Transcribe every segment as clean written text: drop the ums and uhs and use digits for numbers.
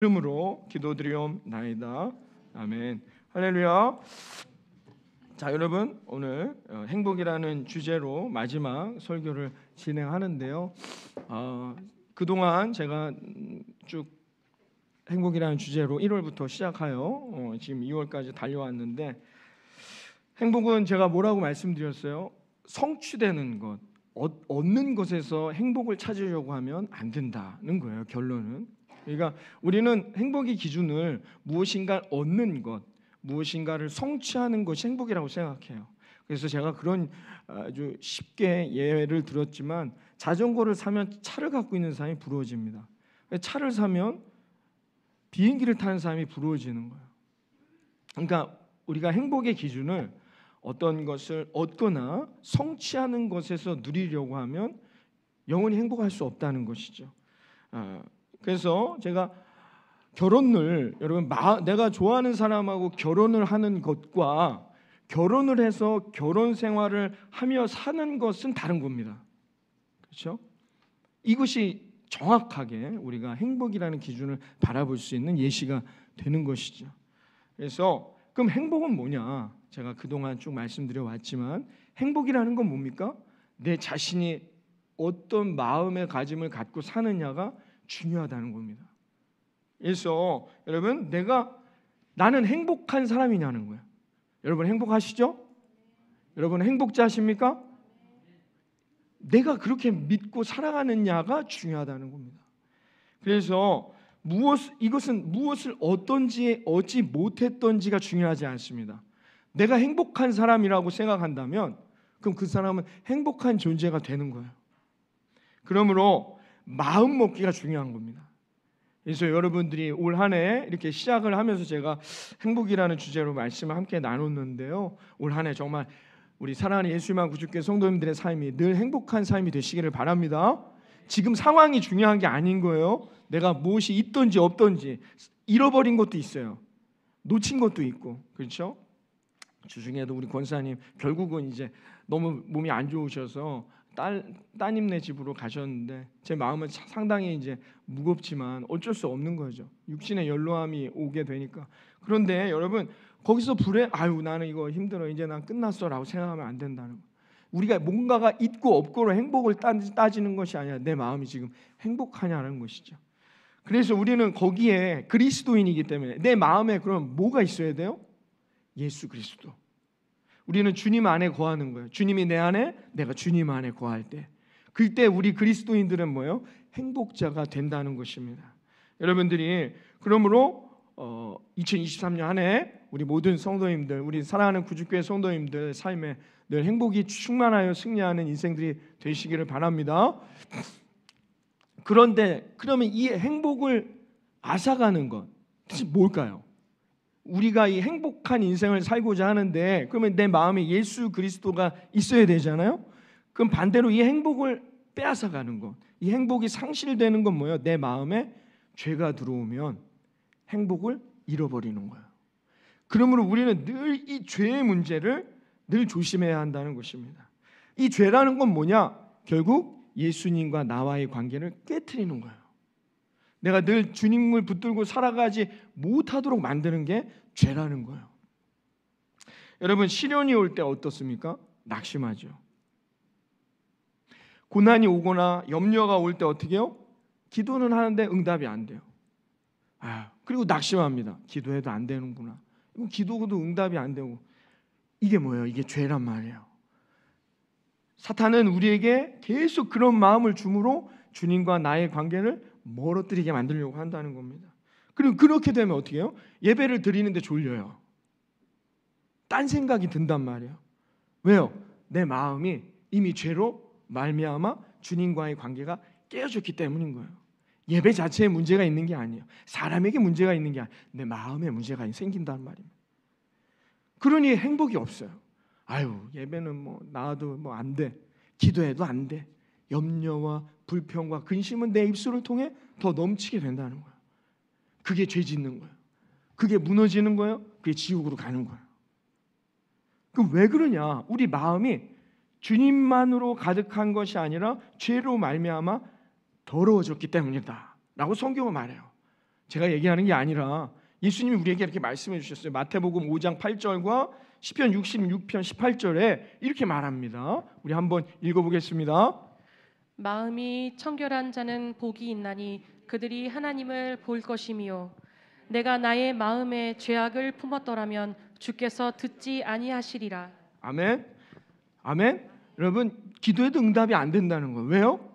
이름으로 기도드리옵나이다. 아멘. 할렐루야. 자, 여러분, 오늘 행복이라는 주제로 마지막 설교를 진행하는데요. 그동안 제가 쭉 행복이라는 주제로 1월부터 시작하여 지금 2월까지 달려왔는데, 행복은 제가 뭐라고 말씀드렸어요? 성취되는 것, 얻는 것에서 행복을 찾으려고 하면 안 된다는 거예요. 결론은. 그러니까 우리는 행복의 기준을 무엇인가 얻는 것, 무엇인가를 성취하는 것이 행복이라고 생각해요. 그래서 제가 그런 아주 쉽게 예를 들었지만, 자전거를 사면 차를 갖고 있는 사람이 부러워집니다. 차를 사면 비행기를 타는 사람이 부러워지는 거예요. 그러니까 우리가 행복의 기준을 어떤 것을 얻거나 성취하는 것에서 누리려고 하면 영원히 행복할 수 없다는 것이죠. 그래서 제가 결혼을, 여러분, 내가 좋아하는 사람하고 결혼을 하는 것과 결혼을 해서 결혼 생활을 하며 사는 것은 다른 겁니다. 그렇죠? 이것이 정확하게 우리가 행복이라는 기준을 바라볼 수 있는 예시가 되는 것이죠. 그래서 그럼 행복은 뭐냐? 제가 그동안 쭉 말씀드려 왔지만, 행복이라는 건 뭡니까? 내 자신이 어떤 마음의 가짐을 갖고 사느냐가 중요하다는 겁니다. 그래서 여러분, 나는 행복한 사람이냐는 거예요. 여러분 행복하시죠? 여러분 행복자십니까? 내가 그렇게 믿고 살아가느냐가 중요하다는 겁니다. 그래서 이것은 무엇을 얻던지 얻지 못했던지가 중요하지 않습니다. 내가 행복한 사람이라고 생각한다면 그럼 그 사람은 행복한 존재가 되는 거예요. 그러므로 마음 먹기가 중요한 겁니다. 그래서 여러분들이 올 한 해 이렇게 시작을 하면서 제가 행복이라는 주제로 말씀을 함께 나눴는데요, 올 한 해 정말 우리 사랑하는 예수님만 구주교회 성도님들의 삶이 늘 행복한 삶이 되시기를 바랍니다. 지금 상황이 중요한 게 아닌 거예요. 내가 무엇이 있든지 없든지, 잃어버린 것도 있어요, 놓친 것도 있고, 그렇죠? 주중에도 우리 권사님 결국은 이제 너무 몸이 안 좋으셔서 따님네 집으로 가셨는데, 제 마음은 상당히 이제 무겁지만 어쩔 수 없는 거죠. 육신의 연로함이 오게 되니까. 그런데 여러분, 거기서 나는 이거 힘들어, 이제 난 끝났어라고 생각하면 안 된다는 거예요. 우리가 뭔가가 있고 없고로 행복을 따지는 것이 아니라 내 마음이 지금 행복하냐는 것이죠. 그래서 우리는 거기에 그리스도인이기 때문에 내 마음에 그럼 뭐가 있어야 돼요? 예수 그리스도. 우리는 주님 안에 거하는 거예요. 주님이 내 안에, 내가 주님 안에 거할 때, 그때 우리 그리스도인들은 뭐예요? 행복자가 된다는 것입니다. 여러분들이 그러므로 2023년 한 해 우리 모든 성도님들, 우리 사랑하는 구주교회 성도님들 삶에 늘 행복이 충만하여 승리하는 인생들이 되시기를 바랍니다. 그런데 그러면 이 행복을 앗아가는 것 뜻이 뭘까요? 우리가 이 행복한 인생을 살고자 하는데, 그러면 내 마음에 예수 그리스도가 있어야 되잖아요. 그럼 반대로 이 행복을 빼앗아가는 것, 이 행복이 상실되는 건 뭐예요? 내 마음에 죄가 들어오면 행복을 잃어버리는 거예요. 그러므로 우리는 늘 이 죄의 문제를 늘 조심해야 한다는 것입니다. 이 죄라는 건 뭐냐? 결국 예수님과 나와의 관계를 깨트리는 거예요. 내가 늘 주님을 붙들고 살아가지 못하도록 만드는 게 죄라는 거예요. 여러분, 시련이 올 때 어떻습니까? 낙심하죠. 고난이 오거나 염려가 올 때 어떻게 해요? 기도는 하는데 응답이 안 돼요. 그리고 낙심합니다. 기도해도 안 되는구나. 기도도 응답이 안 되고. 이게 뭐예요? 이게 죄란 말이에요. 사탄은 우리에게 계속 그런 마음을 주므로 주님과 나의 관계를 멀어뜨리게 만들려고 한다는 겁니다. 그리고 그렇게 되면 어떻게 해요? 예배를 드리는데 졸려요. 딴 생각이 든단 말이에요. 왜요? 내 마음이 이미 죄로 말미암아 주님과의 관계가 깨어졌기 때문인 거예요. 예배 자체에 문제가 있는 게 아니에요. 사람에게 문제가 있는 게 아니에요. 내 마음에 문제가 생긴다는 말입니다. 그러니 행복이 없어요. 예배는 뭐 나와도 뭐 안 돼, 기도해도 안 돼, 염려와 불평과 근심은 내 입술을 통해 더 넘치게 된다는 거예요. 그게 죄 짓는 거예요. 그게 무너지는 거예요. 그게 지옥으로 가는 거예요. 그럼 왜 그러냐? 우리 마음이 주님만으로 가득한 것이 아니라 죄로 말미암아 더러워졌기 때문이다 라고 성경은 말해요. 제가 얘기하는 게 아니라 예수님이 우리에게 이렇게 말씀해 주셨어요. 마태복음 5장 8절과 시편 66편 18절에 이렇게 말합니다. 우리 한번 읽어보겠습니다. 마음이 청결한 자는 복이 있나니 그들이 하나님을 볼 것이며 내가 나의 마음에 죄악을 품었더라면 주께서 듣지 아니하시리라. 아멘. 아멘. 여러분, 기도해도 응답이 안 된다는 거예요. 왜요?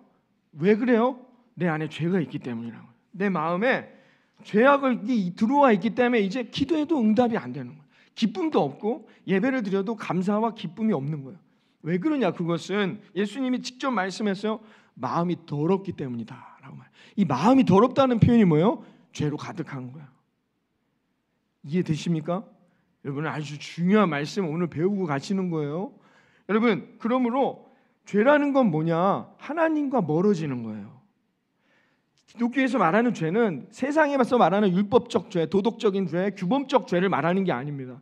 왜 그래요? 내 안에 죄가 있기 때문이라는 거예요. 내 마음에 죄악이 들어와 있기 때문에 이제 기도해도 응답이 안 되는 거예요. 기쁨도 없고 예배를 드려도 감사와 기쁨이 없는 거예요. 왜 그러냐? 그것은 예수님이 직접 말씀했어요. 마음이 더럽기 때문이다 라고 말해요. 이 마음이 더럽다는 표현이 뭐예요? 죄로 가득한 거예요. 이해되십니까? 여러분, 아주 중요한 말씀 오늘 배우고 가시는 거예요. 여러분, 그러므로 죄라는 건 뭐냐? 하나님과 멀어지는 거예요. 기독교에서 말하는 죄는 세상에서 말하는 율법적 죄, 도덕적인 죄, 규범적 죄를 말하는 게 아닙니다.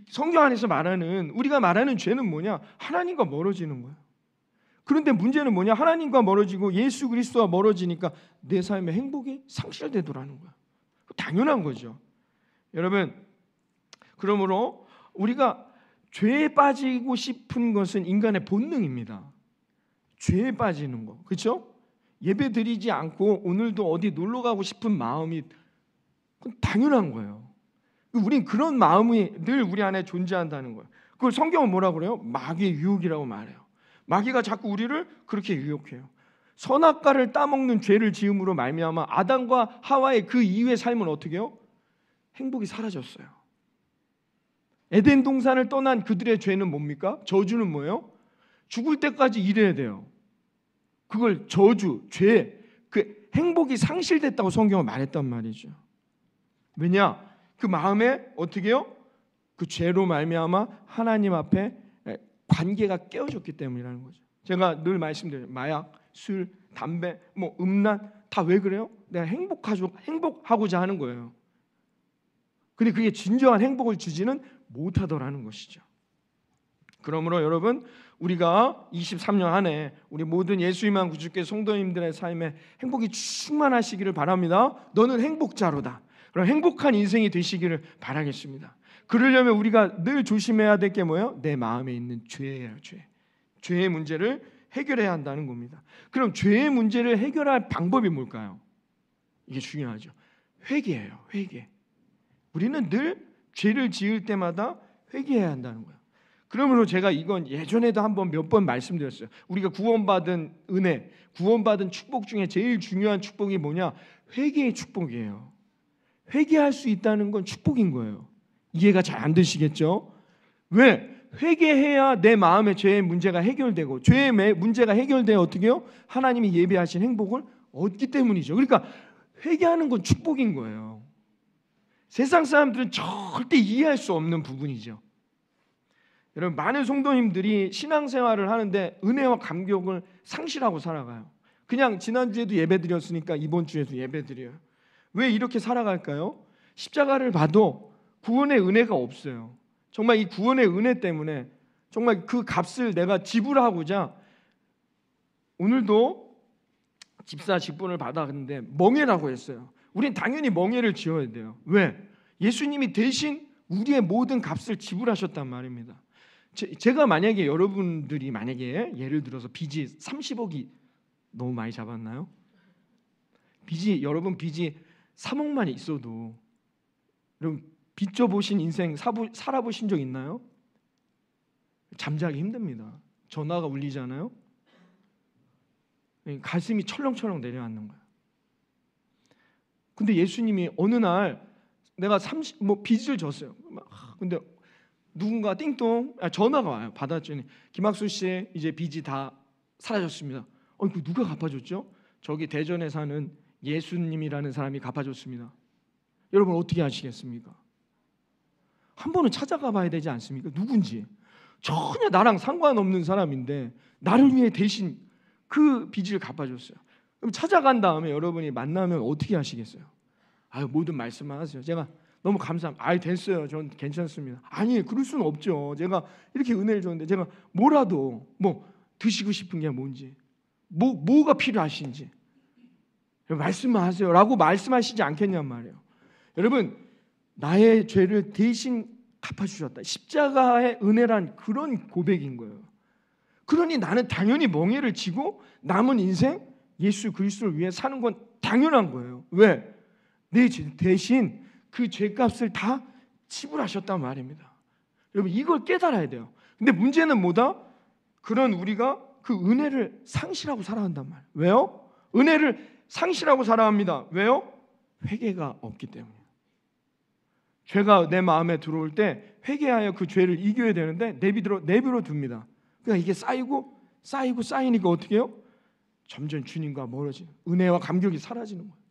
성경 안에서 말하는, 우리가 말하는 죄는 뭐냐? 하나님과 멀어지는 거예요. 그런데 문제는 뭐냐? 하나님과 멀어지고 예수 그리스도와 멀어지니까 내 삶의 행복이 상실되더라는 거예요. 당연한 거죠. 여러분, 그러므로 우리가 죄에 빠지고 싶은 것은 인간의 본능입니다. 죄에 빠지는 거, 그렇죠? 예배 드리지 않고 오늘도 어디 놀러 가고 싶은 마음이 그건 당연한 거예요. 우린 그런 마음이 늘 우리 안에 존재한다는 거예요. 그걸 성경은 뭐라고 그래요? 마귀의 유혹이라고 말해요. 마귀가 자꾸 우리를 그렇게 유혹해요. 선악과를 따먹는 죄를 지음으로 말미암아 아담과 하와의 그 이후의 삶은 어떻게 해요? 행복이 사라졌어요. 에덴 동산을 떠난 그들의 죄는 뭡니까? 저주는 뭐예요? 죽을 때까지 일해야 돼요. 그걸 저주, 죄, 그 행복이 상실됐다고 성경은 말했단 말이죠. 왜냐? 그 마음에 어떻게 해요? 그 죄로 말미암아 하나님 앞에 관계가 깨어졌기 때문이라는 거죠. 제가 늘 말씀드려요. 마약, 술, 담배, 음란 다 왜 그래요? 내가 행복하고자 하는 거예요. 근데 그게 진정한 행복을 주지는 못하더라는 것이죠. 그러므로 여러분, 우리가 23년 안에 우리 모든 예수님만 구주께 성도님들의 삶에 행복이 충만하시기를 바랍니다. 너는 행복자로다. 그럼 행복한 인생이 되시기를 바라겠습니다. 그러려면 우리가 늘 조심해야 될 게 뭐예요? 내 마음에 있는 죄예요. 죄의 문제를 해결해야 한다는 겁니다. 그럼 죄의 문제를 해결할 방법이 뭘까요? 이게 중요하죠. 회개예요. 회개. 우리는 늘 죄를 지을 때마다 회개해야 한다는 거예요. 그러므로 제가 이건 예전에도 몇 번 말씀드렸어요. 우리가 구원받은 은혜, 구원받은 축복 중에 제일 중요한 축복이 뭐냐? 회개의 축복이에요. 회개할 수 있다는 건 축복인 거예요. 이해가 잘 안 되시겠죠? 왜? 회개해야 내 마음의 죄의 문제가 해결되고, 죄의 문제가 해결되어 어떻게 해요? 하나님이 예비하신 행복을 얻기 때문이죠. 그러니까 회개하는 건 축복인 거예요. 세상 사람들은 절대 이해할 수 없는 부분이죠. 여러분, 많은 성도님들이 신앙생활을 하는데 은혜와 감격을 상실하고 살아가요. 그냥 지난주에도 예배드렸으니까 이번 주에도 예배드려요. 왜 이렇게 살아갈까요? 십자가를 봐도 구원의 은혜가 없어요. 정말 이 구원의 은혜 때문에 정말 그 값을 내가 지불하고자 오늘도 집사 직분을 받았는데 멍해라고 했어요. 우린 당연히 멍해를 지어야 돼요. 왜? 예수님이 대신 우리의 모든 값을 지불하셨단 말입니다. 제가 만약에 여러분들이 만약에 예를 들어서 빚이 30억이 너무 많이 잡았나요? 여러분 빚이 3억만 있어도 여러분 빚져보신 인생 살아보신 적 있나요? 잠자기 힘듭니다. 전화가 울리잖아요. 가슴이 철렁철렁 내려앉는 거예요. 근데 예수님이 어느 날 내가 빚을 졌어요. 근데 누군가 띵동 전화가 와요. 받았더니 김학수 씨 이제 빚이 다 사라졌습니다. 그 누가 갚아줬죠? 저기 대전에 사는 예수님이라는 사람이 갚아줬습니다. 여러분 어떻게 하시겠습니까? 한 번은 찾아가 봐야 되지 않습니까? 누군지. 전혀 나랑 상관없는 사람인데 나를 위해 대신 그 빚을 갚아줬어요. 그럼 찾아간 다음에 여러분이 만나면 어떻게 하시겠어요? 모든 말씀만 하세요. 제가 너무 감사합니다. 됐어요. 전 괜찮습니다. 아니, 그럴 수는 없죠. 제가 이렇게 은혜를 줬는데 제가 뭐라도 드시고 싶은 게 뭔지, 뭐가 필요하신지. 말씀만 하세요라고 말씀하시지 않겠냔 말이에요. 여러분, 나의 죄를 대신 갚아주셨다. 십자가의 은혜란 그런 고백인 거예요. 그러니 나는 당연히 멍에를 지고 남은 인생 예수 그리스도를 위해 사는 건 당연한 거예요. 왜? 내 대신 그 죄값을 다 지불하셨단 말입니다. 여러분, 이걸 깨달아야 돼요. 근데 문제는 뭐다? 그런 우리가 그 은혜를 상실하고 살아간단 말이에요. 왜요? 은혜를 상실하고 살아갑니다. 왜요? 회개가 없기 때문에. 죄가 내 마음에 들어올 때 회개하여 그 죄를 이겨야 되는데 내버려 둡니다. 그러니까 이게 쌓이니까 어떻게 해요? 점점 주님과 멀어지는, 은혜와 감격이 사라지는 거예요.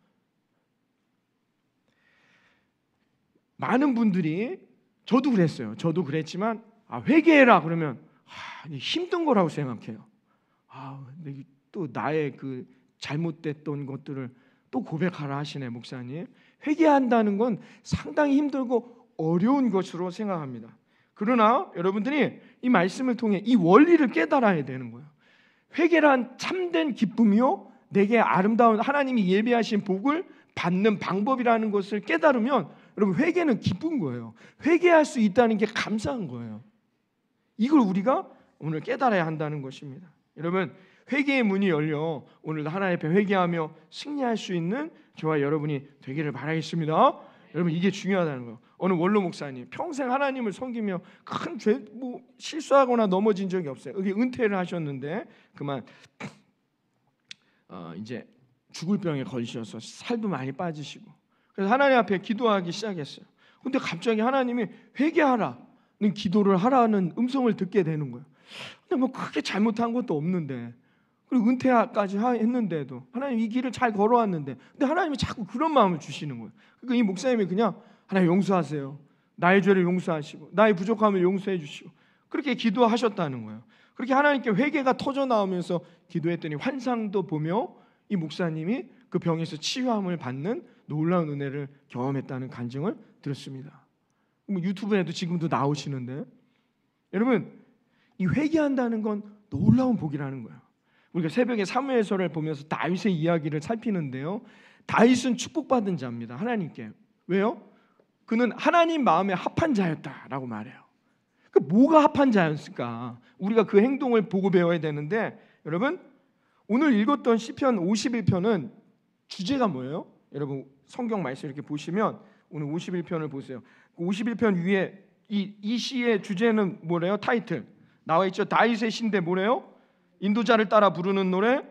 많은 분들이, 저도 그랬어요. 저도 그랬지만 회개해라 그러면 힘든 거라고 생각해요. 또 나의 그 잘못됐던 것들을 또 고백하라 하시네 목사님. 회개한다는 건 상당히 힘들고 어려운 것으로 생각합니다. 그러나 여러분들이 이 말씀을 통해 이 원리를 깨달아야 되는 거예요. 회개란 참된 기쁨이요, 내게 아름다운 하나님이 예비하신 복을 받는 방법이라는 것을 깨달으면 여러분, 회개는 기쁜 거예요. 회개할 수 있다는 게 감사한 거예요. 이걸 우리가 오늘 깨달아야 한다는 것입니다. 여러분, 회개의 문이 열려 오늘도 하나님 앞에 회개하며 승리할 수 있는 저와 여러분이 되기를 바라겠습니다. 여러분, 이게 중요하다는 거예요. 어느 원로 목사님 평생 하나님을 섬기며 큰 죄 실수하거나 넘어진 적이 없어요. 여기 은퇴를 하셨는데 그만 이제 죽을 병에 걸리셔서 살도 많이 빠지시고, 그래서 하나님 앞에 기도하기 시작했어요. 근데 갑자기 하나님이 회개하라는 기도를 하라는 음성을 듣게 되는 거예요. 근데 뭐 크게 잘못한 것도 없는데, 그리고 은퇴까지 했는데도 하나님 이 길을 잘 걸어왔는데, 근데 하나님이 자꾸 그런 마음을 주시는 거예요. 그러니까 이 목사님이 그냥 하나님 용서하세요, 나의 죄를 용서하시고 나의 부족함을 용서해 주시고, 그렇게 기도하셨다는 거예요. 그렇게 하나님께 회개가 터져 나오면서 기도했더니 환상도 보며 이 목사님이 그 병에서 치유함을 받는 놀라운 은혜를 경험했다는 간증을 들었습니다. 유튜브에도 지금도 나오시는데, 여러분, 이 회개한다는 건 놀라운 복이라는 거예요. 우리가 새벽에 사무엘서를 보면서 다윗의 이야기를 살피는데요, 다윗은 축복받은 자입니다. 하나님께. 왜요? 그는 하나님 마음에 합한 자였다라고 말해요. 그 뭐가 합한 자였을까? 우리가 그 행동을 보고 배워야 되는데, 여러분, 오늘 읽었던 시편 51편은 주제가 뭐예요? 여러분, 성경 말씀 이렇게 보시면 오늘 51편을 보세요. 51편 위에 이 시의 주제는 뭐래요? 타이틀 나와 있죠. 다윗의 시인데 뭐래요? 인도자를 따라 부르는 노래.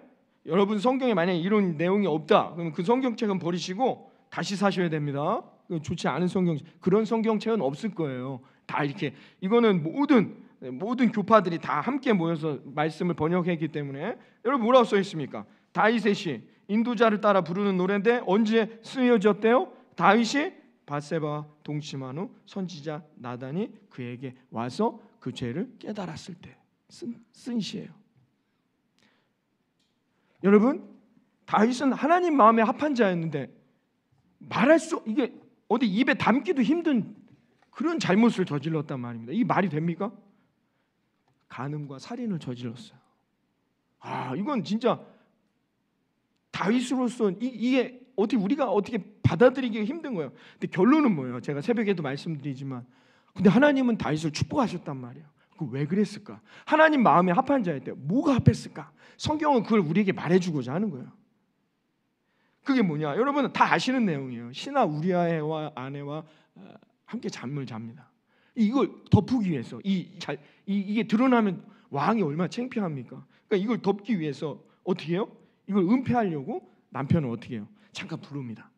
여러분, 성경에 만약에 이런 내용이 없다 그러면 그 성경책은 버리시고 다시 사셔야 됩니다. 좋지 않은 성경책, 그런 성경책은 없을 거예요. 다 이렇게, 이거는 모든 교파들이 다 함께 모여서 말씀을 번역했기 때문에. 여러분, 뭐라고 써 있습니까? 다윗의 시, 인도자를 따라 부르는 노래인데 언제 쓰여졌대요? 다윗이 밧세바와 동침한 후 선지자 나단이 그에게 와서 그 죄를 깨달았을 때 쓴 시예요. 여러분, 다윗은 하나님 마음에 합한 자였는데 이게 어디 입에 담기도 힘든 그런 잘못을 저질렀단 말입니다. 이게 말이 됩니까? 간음과 살인을 저질렀어요. 이건 진짜 다윗으로서 이게 우리가 어떻게 받아들이기 힘든 거예요. 근데 결론은 뭐예요? 제가 새벽에도 말씀드리지만, 근데 하나님은 다윗을 축복하셨단 말이에요. 왜 그랬을까? 하나님 마음에 합한 자였대요. 뭐가 합했을까? 성경은 그걸 우리에게 말해주고자 하는 거예요. 그게 뭐냐? 여러분은 다 아시는 내용이에요. 신하 우리아의 아내와 함께 잠을 잡니다. 이걸 덮기 위해서 이게 드러나면 왕이 얼마나 창피합니까? 그러니까 이걸 덮기 위해서 어떻게 해요? 이걸 은폐하려고 남편을 어떻게 해요? 잠깐 부릅니다.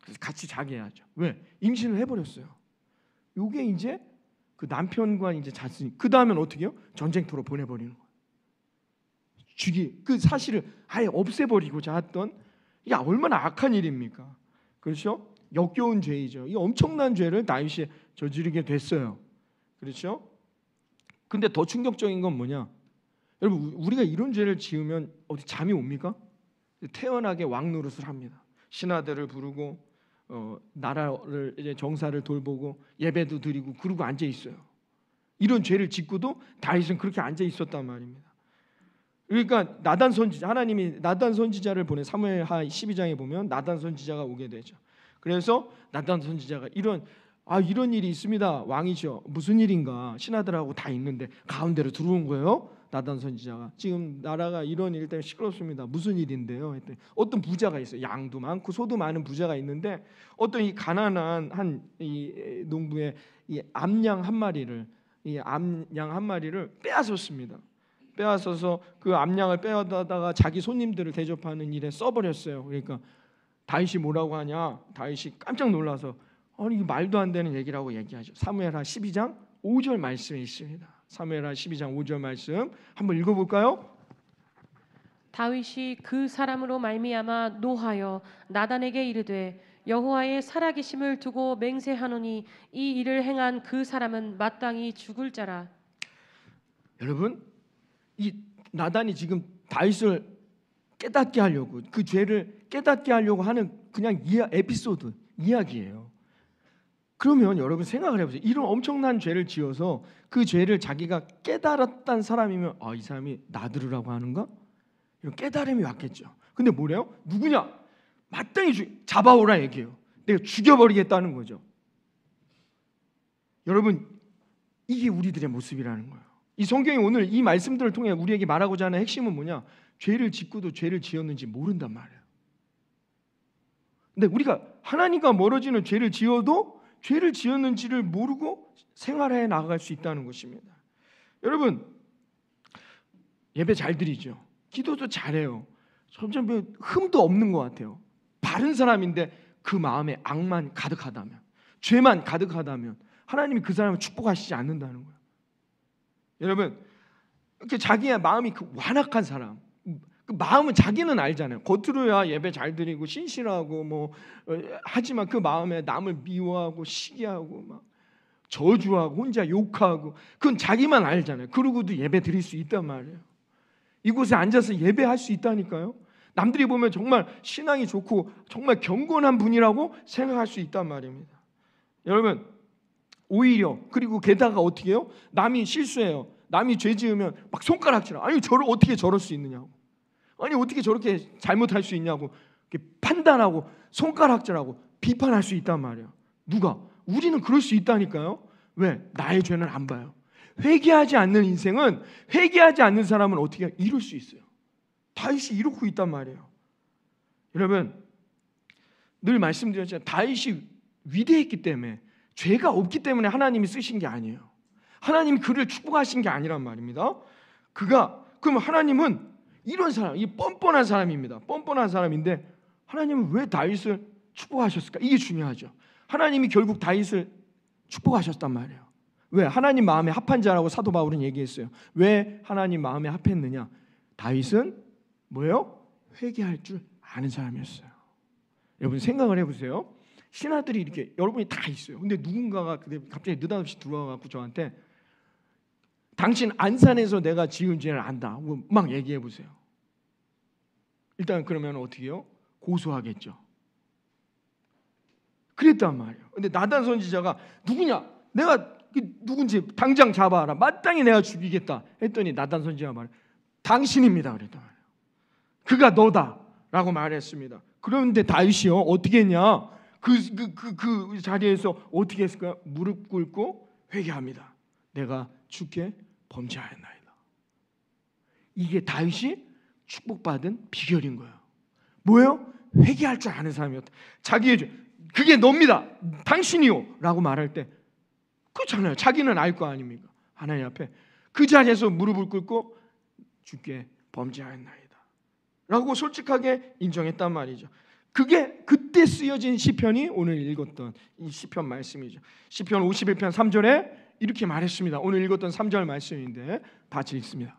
그래서 같이 자게 해야죠. 왜? 임신을 해버렸어요. 이게 이제 그 남편과 이제 잤으니 그 다음엔 어떻게 해요? 전쟁터로 보내버리는 거예요. 그 사실을 아예 없애버리고자 했던, 이게 얼마나 악한 일입니까? 그렇죠? 역겨운 죄이죠. 이 엄청난 죄를 다윗이 저지르게 됐어요. 그렇죠? 근데 더 충격적인 건 뭐냐? 여러분, 우리가 이런 죄를 지으면 어디 잠이 옵니까? 태연하게 왕 노릇을 합니다. 신하들을 부르고 나라를 이제 정사를 돌보고 예배도 드리고 그러고 앉아 있어요. 이런 죄를 짓고도 다윗은 그렇게 앉아 있었단 말입니다. 그러니까 나단 선지자, 하나님이 나단 선지자를 보내 사무엘하 12장에 보면 나단 선지자가 오게 되죠. 그래서 나단 선지자가 이런 일이 있습니다. 왕이죠. 무슨 일인가? 신하들하고 다 있는데 가운데로 들어온 거예요. 나단 선지자가 지금 나라가 이런 일 때문에 시끄럽습니다. 무슨 일인데요? 했더니 어떤 부자가 있어요. 양도 많고 소도 많은 부자가 있는데 어떤 이 가난한 한 이 농부의 이 암양 한 마리를 빼앗았습니다. 빼앗아서 그 암양을 빼앗다가 자기 손님들을 대접하는 일에 써버렸어요. 그러니까 다윗이 뭐라고 하냐? 다윗이 깜짝 놀라서 아니 이게 말도 안 되는 얘기라고 얘기하죠. 사무엘하 12장 5절 말씀에 있습니다. 사무엘하 12장 5절 말씀 한번 읽어볼까요? 다윗이 그 사람으로 말미암아 노하여 나단에게 이르되 여호와의 살아계심을 두고 맹세하노니 이 일을 행한 그 사람은 마땅히 죽을 자라. 여러분, 이 나단이 지금 다윗을 깨닫게 하려고 그 죄를 깨닫게 하려고 하는 그냥 에피소드 이야기예요. 그러면 여러분 생각을 해보세요. 이런 엄청난 죄를 지어서 그 죄를 자기가 깨달았단 사람이면 이 사람이 나 들으라고 하는가? 이런 깨달음이 왔겠죠. 근데 뭐래요? 누구냐? 마땅히 잡아오라 얘기해요. 내가 죽여버리겠다는 거죠. 여러분, 이게 우리들의 모습이라는 거예요. 이 성경이 오늘 이 말씀들을 통해 우리에게 말하고자 하는 핵심은 뭐냐? 죄를 짓고도 죄를 지었는지 모른단 말이에요. 근데 우리가 하나님과 멀어지는 죄를 지어도 죄를 지었는지를 모르고 생활해 나갈 수 있다는 것입니다. 여러분, 예배 잘 드리죠. 기도도 잘해요. 점점 흠도 없는 것 같아요. 바른 사람인데 그 마음에 악만 가득하다면, 죄만 가득하다면 하나님이 그 사람을 축복하시지 않는다는 거예요. 여러분, 이렇게 자기의 마음이 완악한 사람, 그 마음은 자기는 알잖아요. 겉으로야 예배 잘 드리고 신실하고 하지만 그 마음에 남을 미워하고 시기하고 막 저주하고 혼자 욕하고 그건 자기만 알잖아요. 그러고도 예배 드릴 수 있단 말이에요. 이곳에 앉아서 예배할 수 있다니까요. 남들이 보면 정말 신앙이 좋고 정말 경건한 분이라고 생각할 수 있단 말입니다. 여러분, 오히려 그리고 게다가 어떻게 해요? 남이 실수해요. 남이 죄 지으면 막 손가락질하고 아니 저를 어떻게 저럴 수 있느냐고, 아니 어떻게 저렇게 잘못할 수 있냐고 판단하고 손가락질하고 비판할 수 있단 말이에요. 누가? 우리는 그럴 수 있다니까요. 왜? 나의 죄는 안 봐요. 회개하지 않는 인생은, 회개하지 않는 사람은 어떻게 이룰 수 있어요. 다윗이 이루고 있단 말이에요. 여러분, 늘 말씀드렸지만 다윗이 위대했기 때문에, 죄가 없기 때문에 하나님이 쓰신 게 아니에요. 하나님이 그를 축복하신 게 아니란 말입니다. 그럼 하나님은 이런 사람, 이 뻔뻔한 사람입니다. 뻔뻔한 사람인데 하나님은 왜 다윗을 축복하셨을까? 이게 중요하죠. 하나님이 결국 다윗을 축복하셨단 말이에요. 왜? 하나님 마음에 합한 자라고 사도 바울은 얘기했어요. 왜 하나님 마음에 합했느냐? 다윗은 뭐예요? 회개할 줄 아는 사람이었어요. 여러분 생각을 해보세요. 신하들이 이렇게 여러분이 다 있어요. 근데 누군가가 갑자기 느닷없이 들어와갖고 저한테 당신 안산에서 내가 지은 죄를 안다 막 얘기해 보세요. 일단 그러면 어떻게 해요? 고소하겠죠. 그랬단 말이에요. 근데 나단 선지자가 누구냐? 내가 누군지 당장 잡아라. 마땅히 내가 죽이겠다 했더니 나단 선지자가 말해, 당신입니다 그랬단 말이에요. 그가 너다라고 말했습니다. 그런데 다윗이요 어떻게 했냐? 그 자리에서 어떻게 했을까요? 무릎 꿇고 회개합니다. 내가 주께 범죄하였나이다. 이게 다윗이 축복받은 비결인 거예요. 뭐예요? 회개할 줄 아는 사람이었다. 자기의 죄, 그게 너입니다. 당신이요 라고 말할 때 그렇잖아요. 자기는 알 거 아닙니까? 하나님 앞에 그 자리에서 무릎을 꿇고 주께 범죄하였나이다 라고 솔직하게 인정했단 말이죠. 그게 그때 쓰여진 시편이 오늘 읽었던 이 시편 말씀이죠. 시편 51편 3절에 이렇게 말했습니다. 오늘 읽었던 3절 말씀인데 같이 읽습니다.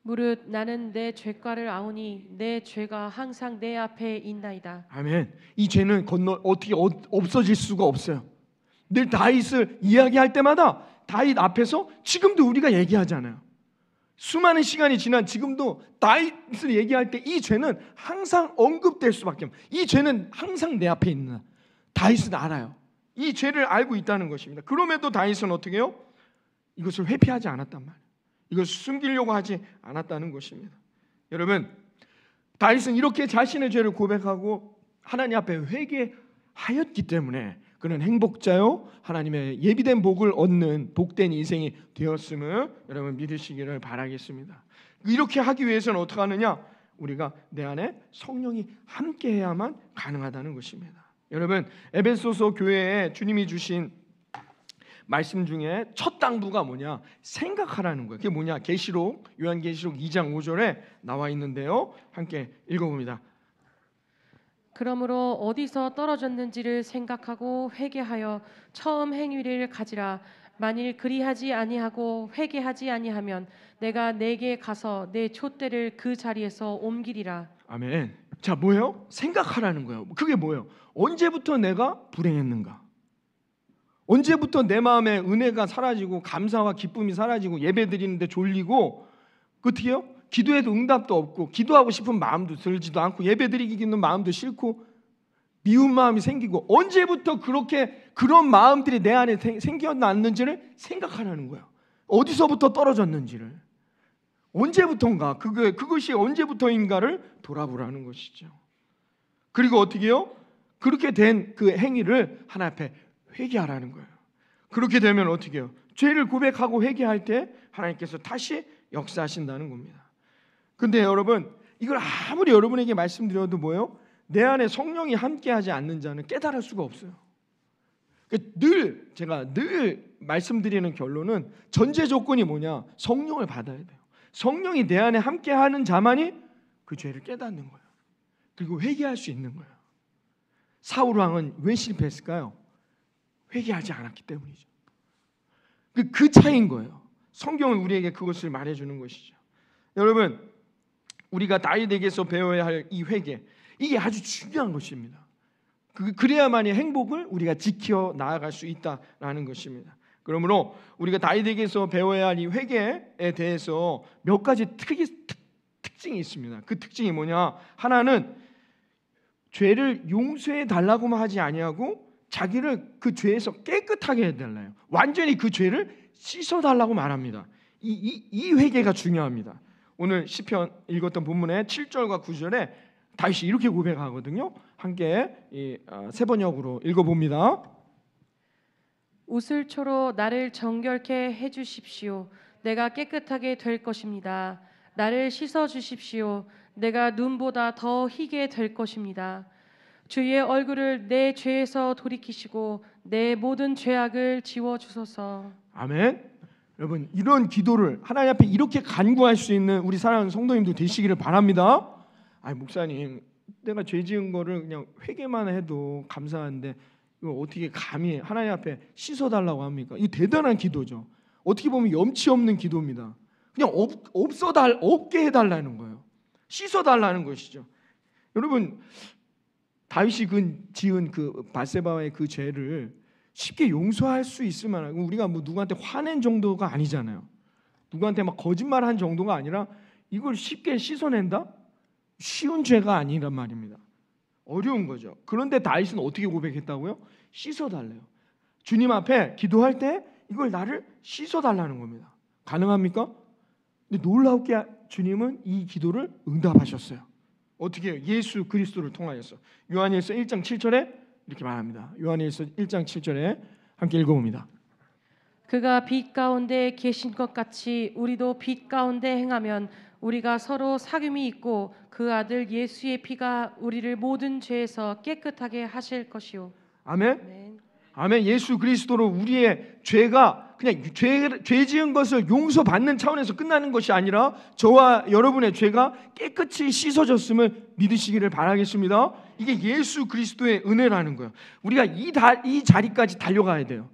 무릇 나는 내 죄과를 아오니 내 죄가 항상 내 앞에 있나이다. 아멘. 이 죄는 어떻게 없어질 수가 없어요. 늘 다윗을 이야기할 때마다 다윗 앞에서 지금도 우리가 얘기하잖아요. 수많은 시간이 지난 지금도 다윗을 얘기할 때 이 죄는 항상 언급될 수밖에 없어요. 이 죄는 항상 내 앞에 있는, 다윗은 알아요. 이 죄를 알고 있다는 것입니다. 그럼에도 다윗은 어떻게 해요? 이것을 회피하지 않았단 말이에요. 이걸 숨기려고 하지 않았다는 것입니다. 여러분, 다윗은 이렇게 자신의 죄를 고백하고 하나님 앞에 회개하였기 때문에 그는 행복자요 하나님의 예비된 복을 얻는 복된 인생이 되었음을 여러분 믿으시기를 바라겠습니다. 이렇게 하기 위해서는 어떻게 하느냐? 우리가 내 안에 성령이 함께해야만 가능하다는 것입니다. 여러분, 에베소서 교회에 주님이 주신 말씀 중에 첫 당부가 뭐냐? 생각하라는 거예요. 그게 뭐냐? 계시록, 요한계시록 2장 5절에 나와 있는데요. 함께 읽어봅니다. 그러므로 어디서 떨어졌는지를 생각하고 회개하여 처음 행위를 가지라. 만일 그리하지 아니하고 회개하지 아니하면 내가 내게 가서 내 촛대를 그 자리에서 옮기리라. 아멘. 자, 뭐예요? 생각하라는 거예요. 그게 뭐예요? 언제부터 내가 불행했는가? 언제부터 내 마음에 은혜가 사라지고 감사와 기쁨이 사라지고 예배 드리는데 졸리고 어떻게 해요? 기도해도 응답도 없고 기도하고 싶은 마음도 들지도 않고 예배 드리기는 마음도 싫고 미운 마음이 생기고 언제부터 그렇게 그런 마음들이 내 안에 생겨났는지를 생각하라는 거예요. 어디서부터 떨어졌는지를 언제부터인가 그것이 언제부터인가를 돌아보라는 것이죠. 그리고 어떻게 해요? 그렇게 된 그 행위를 하나님 앞에 회개하라는 거예요. 그렇게 되면 어떻게 해요? 죄를 고백하고 회개할 때 하나님께서 다시 역사하신다는 겁니다. 근데 여러분, 이걸 아무리 여러분에게 말씀드려도 뭐예요? 내 안에 성령이 함께하지 않는 자는 깨달을 수가 없어요. 제가 늘 말씀드리는 결론은 전제 조건이 뭐냐? 성령을 받아야 돼요. 성령이 내 안에 함께하는 자만이 그 죄를 깨닫는 거예요. 그리고 회개할 수 있는 거예요. 사울 왕은 왜 실패했을까요? 회개하지 않았기 때문이죠. 그 차이인 거예요. 성경은 우리에게 그것을 말해주는 것이죠. 여러분, 우리가 다윗에게서 배워야 할 이 회개, 이게 아주 중요한 것입니다. 그래야만이 행복을 우리가 지켜 나아갈 수 있다라는 것입니다. 그러므로 우리가 다윗에게서 배워야 할 이 회개에 대해서 몇 가지 특징이 있습니다. 그 특징이 뭐냐? 하나는 죄를 용서해 달라고만 하지 아니하고 자기를 그 죄에서 깨끗하게 해달라요. 완전히 그 죄를 씻어달라고 말합니다. 이 회개가 중요합니다. 오늘 시편 읽었던 본문의 7절과 9절에 다윗이 이렇게 고백하거든요. 함께 세 번역으로 읽어봅니다. 우슬초로 나를 정결케 해주십시오. 내가 깨끗하게 될 것입니다. 나를 씻어주십시오. 내가 눈보다 더 희게 될 것입니다. 주의 얼굴을 내 죄에서 돌이키시고 내 모든 죄악을 지워주소서. 아멘. 여러분, 이런 기도를 하나님 앞에 이렇게 간구할 수 있는 우리 사랑하는 성도님도 되시기를 바랍니다. 아니, 목사님, 내가 죄 지은 거를 그냥 회개만 해도 감사한데 이걸 어떻게 감히 하나님 앞에 씻어달라고 합니까? 이 대단한 기도죠. 어떻게 보면 염치 없는 기도입니다. 그냥 없게 해달라는 거예요. 씻어달라는 것이죠. 여러분, 다윗이 지은 그 밧세바와의 그 죄를 쉽게 용서할 수 있을 만한, 우리가 뭐 누구한테 화낸 정도가 아니잖아요. 누구한테 막 거짓말한 정도가 아니라 이걸 쉽게 씻어낸다? 쉬운 죄가 아니란 말입니다. 어려운 거죠. 그런데 다윗은 어떻게 고백했다고요? 씻어달래요. 주님 앞에 기도할 때 이걸 나를 씻어달라는 겁니다. 가능합니까? 근데 놀랍게 주님은 이 기도를 응답하셨어요. 어떻게 해요? 예수 그리스도를 통하여서. 요한일서 1장 7절에 이렇게 말합니다. 요한일서 1장 7절에 함께 읽어봅니다. 그가 빛 가운데 계신 것 같이 우리도 빛 가운데 행하면 우리가 서로 사귐이 있고 그 아들 예수의 피가 우리를 모든 죄에서 깨끗하게 하실 것이요. 아멘. 네. 아멘. 예수 그리스도로 우리의 죄가 그냥 죄 지은 것을 용서받는 차원에서 끝나는 것이 아니라 저와 여러분의 죄가 깨끗이 씻어졌음을 믿으시기를 바라겠습니다. 이게 예수 그리스도의 은혜라는 거예요. 우리가 이 자리까지 달려가야 돼요.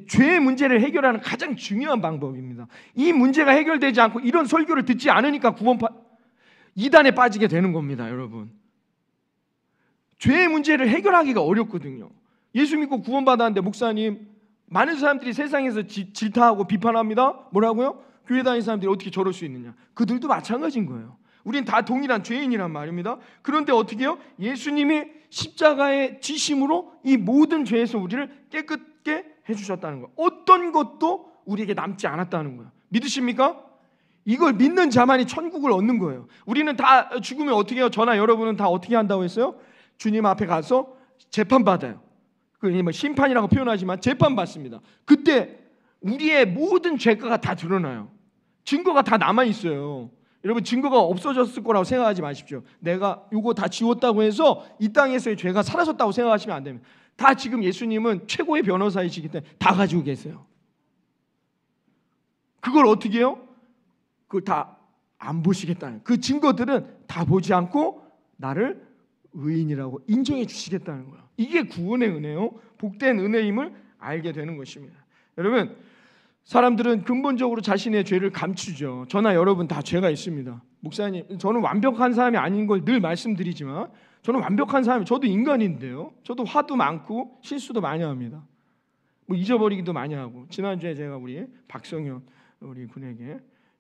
죄의 문제를 해결하는 가장 중요한 방법입니다. 이 문제가 해결되지 않고 이런 설교를 듣지 않으니까 이단에 빠지게 되는 겁니다, 여러분. 죄의 문제를 해결하기가 어렵거든요. 예수 믿고 구원받았는데 목사님, 많은 사람들이 세상에서 질타하고 비판합니다. 뭐라고요? 교회 다니는 사람들이 어떻게 저럴 수 있느냐. 그들도 마찬가지인 거예요. 우린 다 동일한 죄인이란 말입니다. 그런데 어떻게 해요? 예수님이 십자가의 지심으로 이 모든 죄에서 우리를 깨끗게 해주셨다는 거예요. 어떤 것도 우리에게 남지 않았다는 거예요. 믿으십니까? 이걸 믿는 자만이 천국을 얻는 거예요. 우리는 다 죽으면 어떻게 해요? 저나 여러분은 다 어떻게 한다고 했어요? 주님 앞에 가서 재판받아요. 그 심판이라고 표현하지만 재판받습니다. 그때 우리의 모든 죄가가 다 드러나요. 증거가 다 남아있어요. 여러분, 증거가 없어졌을 거라고 생각하지 마십시오. 내가 이거 다 지웠다고 해서 이 땅에서의 죄가 사라졌다고 생각하시면 안 됩니다. 다 지금 예수님은 최고의 변호사이시기 때문에 다 가지고 계세요. 그걸 어떻게 해요? 그걸 다 안 보시겠다는, 그 증거들은 다 보지 않고 나를 의인이라고 인정해 주시겠다는 거예요. 이게 구원의 은혜요, 복된 은혜임을 알게 되는 것입니다. 여러분, 사람들은 근본적으로 자신의 죄를 감추죠. 저나 여러분 다 죄가 있습니다. 목사님, 저는 완벽한 사람이 아닌 걸 늘 말씀드리지만 저는 완벽한 사람이, 저도 인간인데요. 저도 화도 많고 실수도 많이 합니다. 뭐 잊어버리기도 많이 하고. 지난주에 제가 우리 박성현 우리 군에게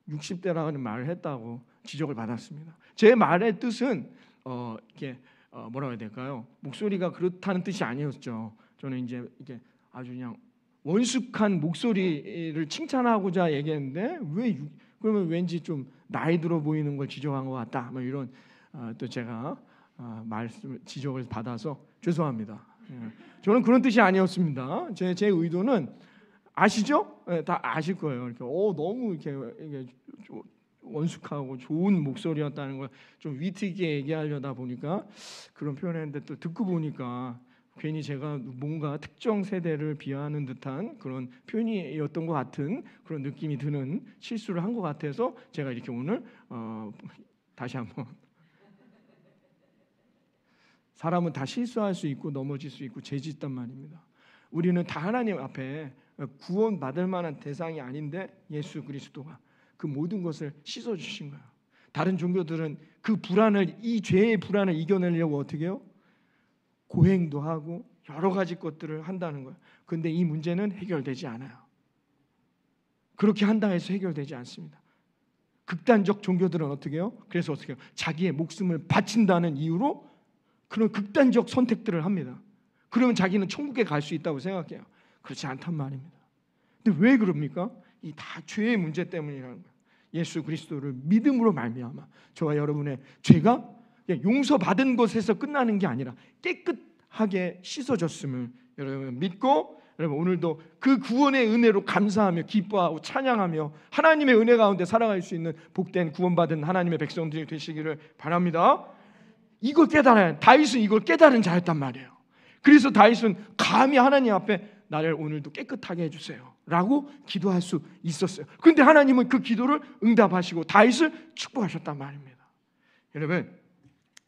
60대라는 말을 했다고 지적을 받았습니다. 제 말의 뜻은 이렇게 뭐라고 해야 될까요? 목소리가 그렇다는 뜻이 아니었죠. 저는 이제 이게 아주 그냥 원숙한 목소리를 칭찬하고자 얘기했는데 그러면 왠지 좀 나이 들어 보이는 걸 지적한 것 같다. 뭐 이런 또 제가 말씀을 지적을 받아서 죄송합니다. 저는 그런 뜻이 아니었습니다. 제 의도는 아시죠? 네, 다 아실 거예요. 이렇게 너무 이게 원숙하고 좋은 목소리였다는 걸 좀 위트 있게 얘기하려다 보니까 그런 표현했는데, 또 듣고 보니까 괜히 제가 뭔가 특정 세대를 비하하는 듯한 그런 표현이었던 것 같은 그런 느낌이 드는 실수를 한 것 같아서 제가 이렇게 오늘 다시 한번, 사람은 다 실수할 수 있고 넘어질 수 있고 죄 짓단 말입니다. 우리는 다 하나님 앞에 구원 받을 만한 대상이 아닌데 예수 그리스도가 그 모든 것을 씻어 주신 거예요. 다른 종교들은 그 불안을, 이 죄의 불안을 이겨내려고 어떻게 해요? 고행도 하고 여러 가지 것들을 한다는 거예요. 그런데 이 문제는 해결되지 않아요. 그렇게 한다 해서 해결되지 않습니다. 극단적 종교들은 어떻게 해요? 그래서 어떻게 해요? 자기의 목숨을 바친다는 이유로 그런 극단적 선택들을 합니다. 그러면 자기는 천국에 갈 수 있다고 생각해요. 그렇지 않단 말입니다. 근데 왜 그럽니까? 이 다 죄의 문제 때문이라는 거예요. 예수 그리스도를 믿음으로 말미암아 저와 여러분의 죄가 용서받은 것에서 끝나는 게 아니라 깨끗하게 씻어졌음을 여러분 믿고, 여러분 오늘도 그 구원의 은혜로 감사하며 기뻐하고 찬양하며 하나님의 은혜 가운데 살아갈 수 있는 복된 구원받은 하나님의 백성들이 되시기를 바랍니다. 이걸 깨달아야, 다윗은 이걸 깨달은 자였단 말이에요. 그래서 다윗은 감히 하나님 앞에 나를 오늘도 깨끗하게 해주세요 라고 기도할 수 있었어요. 그런데 하나님은 그 기도를 응답하시고 다윗을 축복하셨단 말입니다. 여러분,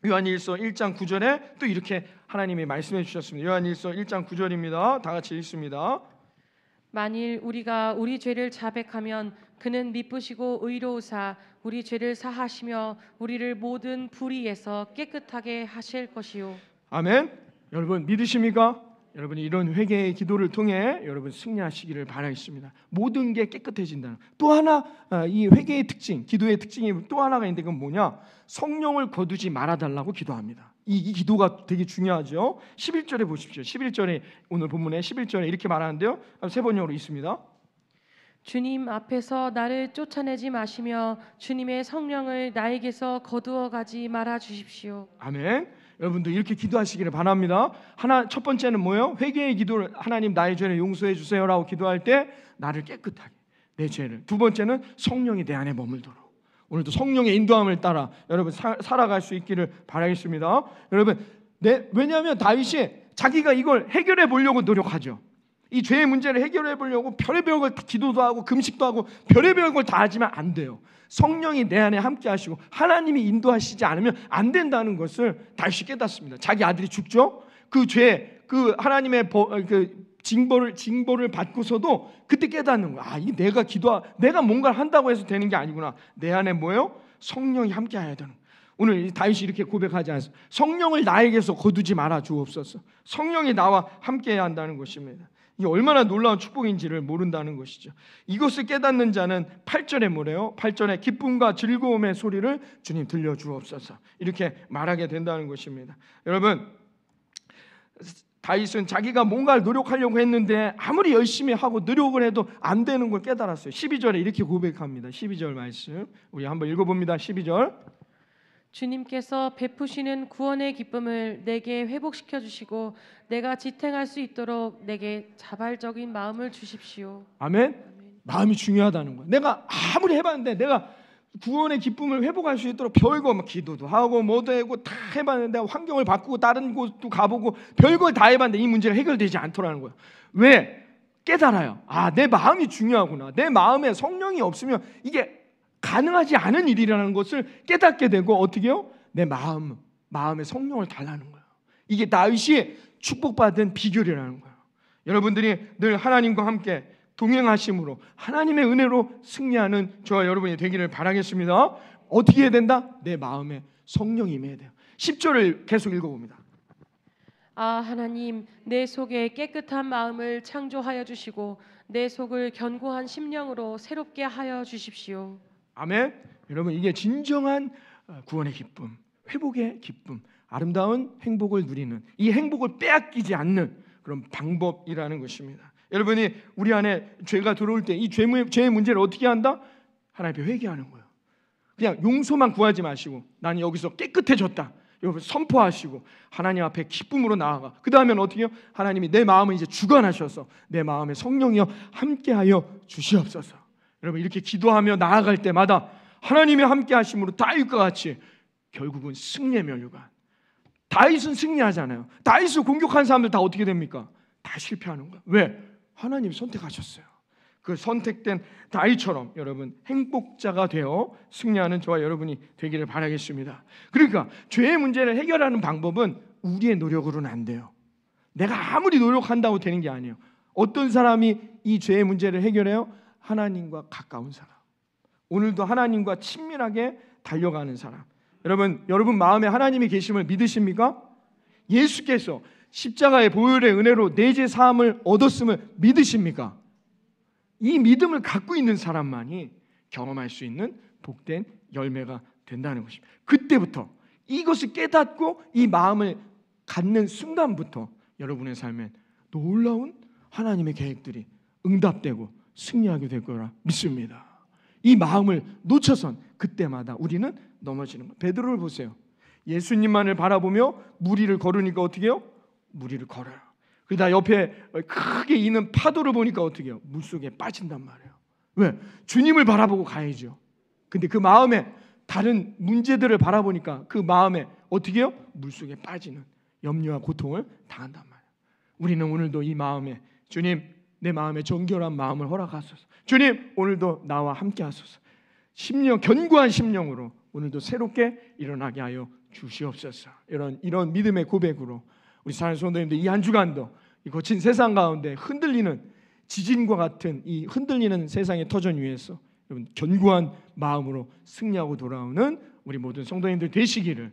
요한일서 1장 9절에 또 이렇게 하나님이 말씀해 주셨습니다. 요한일서 1장 9절입니다. 다 같이 읽습니다. 만일 우리가 우리 죄를 자백하면 그는 미쁘시고 의로우사 우리 죄를 사하시며 우리를 모든 불의에서 깨끗하게 하실 것이요. 아멘. 여러분 믿으십니까? 여러분이 이런 회개의 기도를 통해 여러분 승리하시기를 바라겠습니다. 모든 게 깨끗해진다는. 또 하나 이 회개의 특징, 기도의 특징이 또 하나가 있는데 그건 뭐냐? 성령을 거두지 말아달라고 기도합니다. 이 기도가 되게 중요하죠. 11절에 보십시오. 11절에 오늘 본문에 11절에 이렇게 말하는데요. 세 번역으로 있습니다. 주님 앞에서 나를 쫓아내지 마시며 주님의 성령을 나에게서 거두어 가지 말아 주십시오. 아멘. 여러분도 이렇게 기도하시기를 바랍니다. 첫 번째는 뭐예요? 회개의 기도를, 하나님 나의 죄를 용서해 주세요라고 기도할 때 나를 깨끗하게, 내 죄를. 두 번째는 성령이 내 안에 머물도록. 오늘도 성령의 인도함을 따라 여러분 살아갈 수 있기를 바라겠습니다. 여러분, 왜냐하면 다윗이 자기가 이걸 해결해 보려고 노력하죠. 이 죄의 문제를 해결해 보려고 별의별 걸 기도도 하고 금식도 하고 별의별 걸 다 하지만 안 돼요. 성령이 내 안에 함께 하시고 하나님이 인도하시지 않으면 안 된다는 것을 다윗이 깨닫습니다. 자기 아들이 죽죠. 그 죄, 그 하나님의 징벌을 받고서도 그때 깨닫는 거야. 이게 내가 뭔가를 한다고 해서 되는 게 아니구나. 내 안에 뭐예요? 성령이 함께 해야 되는 거야. 오늘 다윗이 이렇게 고백하지 않습니까? 성령을 나에게서 거두지 말아 주옵소서. 성령이 나와 함께해야 한다는 것입니다. 이게 얼마나 놀라운 축복인지를 모른다는 것이죠. 이것을 깨닫는 자는 8절에 뭐래요? 8절에 기쁨과 즐거움의 소리를 주님 들려주옵소서 이렇게 말하게 된다는 것입니다. 여러분, 다윗은 자기가 뭔가를 노력하려고 했는데 아무리 열심히 하고 노력을 해도 안 되는 걸 깨달았어요. 12절에 이렇게 고백합니다. 12절 말씀 우리 한번 읽어봅니다. 12절. 주님께서 베푸시는 구원의 기쁨을 내게 회복시켜 주시고 내가 지탱할 수 있도록 내게 자발적인 마음을 주십시오. 아멘. 마음이 중요하다는 거예요. 내가 아무리 해봤는데 내가 구원의 기쁨을 회복할 수 있도록 별거 막 기도도 하고 뭐도 하고 다 해봤는데 환경을 바꾸고 다른 곳도 가보고 별걸 다 해봤는데 이 문제가 해결되지 않더라는 거예요. 왜? 깨달아요. 아, 내 마음이 중요하구나. 내 마음에 성령이 없으면 이게 가능하지 않은 일이라는 것을 깨닫게 되고 어떻게 해요? 내 마음에 성령을 달라는 거예요. 이게 다윗이 축복받은 비결이라는 거예요. 여러분들이 늘 하나님과 함께 동행하심으로 하나님의 은혜로 승리하는 저와 여러분이 되기를 바라겠습니다. 어떻게 해야 된다? 내 마음에 성령이 임해야 돼요. 10절을 계속 읽어봅니다. 아 하나님 내 속에 깨끗한 마음을 창조하여 주시고 내 속을 견고한 심령으로 새롭게 하여 주십시오. 아멘. 여러분 이게 진정한 구원의 기쁨, 회복의 기쁨, 아름다운 행복을 누리는 이 행복을 빼앗기지 않는 그런 방법이라는 것입니다. 여러분이 우리 안에 죄가 들어올 때 이 죄의 문제를 어떻게 한다? 하나님 앞에 회개하는 거예요. 그냥 용서만 구하지 마시고 나는 여기서 깨끗해졌다. 여러분 선포하시고 하나님 앞에 기쁨으로 나아가. 그 다음에는 어떻게 해요? 하나님이 내 마음을 이제 주관하셔서 내 마음에 성령이여 함께하여 주시옵소서. 여러분 이렇게 기도하며 나아갈 때마다 하나님의 함께하심으로 다윗과 같이 결국은 승리의 면류관. 다윗은 승리하잖아요. 다윗을 공격한 사람들 다 어떻게 됩니까? 다 실패하는 거예요. 왜? 하나님이 선택하셨어요. 그 선택된 다윗처럼 여러분 행복자가 되어 승리하는 저와 여러분이 되기를 바라겠습니다. 그러니까 죄의 문제를 해결하는 방법은 우리의 노력으로는 안 돼요. 내가 아무리 노력한다고 되는 게 아니에요. 어떤 사람이 이 죄의 문제를 해결해요? 하나님과 가까운 사람. 오늘도 하나님과 친밀하게 달려가는 사람. 여러분 마음에 하나님이 계심을 믿으십니까? 예수께서 십자가의 보혈의 은혜로 내 죄 사함을 얻었음을 믿으십니까? 이 믿음을 갖고 있는 사람만이 경험할 수 있는 복된 열매가 된다는 것입니다. 그때부터 이것을 깨닫고 이 마음을 갖는 순간부터 여러분의 삶엔 놀라운 하나님의 계획들이 응답되고 승리하게 될 거라 믿습니다. 이 마음을 놓쳐선 그때마다 우리는 넘어지는 거예요. 베드로를 보세요. 예수님만을 바라보며 무리를 걸으니까 어떻게 해요? 무리를 걸어요. 그러다 옆에 크게 이는 파도를 보니까 어떻게 해요? 물속에 빠진단 말이에요. 왜? 주님을 바라보고 가야죠. 근데 그 마음에 다른 문제들을 바라보니까 그 마음에 어떻게 해요? 물속에 빠지는 염려와 고통을 당한단 말이에요. 우리는 오늘도 이 마음에 주님 내 마음에 정결한 마음을 허락하소서. 주님 오늘도 나와 함께 하소서. 심령 견고한 심령으로 오늘도 새롭게 일어나게 하여 주시옵소서. 이런 믿음의 고백으로 우리 사랑하는 성도님들 이 한 주간도 이 거친 세상 가운데 흔들리는 지진과 같은 이 흔들리는 세상의 터전 위에서 여러분 견고한 마음으로 승리하고 돌아오는 우리 모든 성도님들 되시기를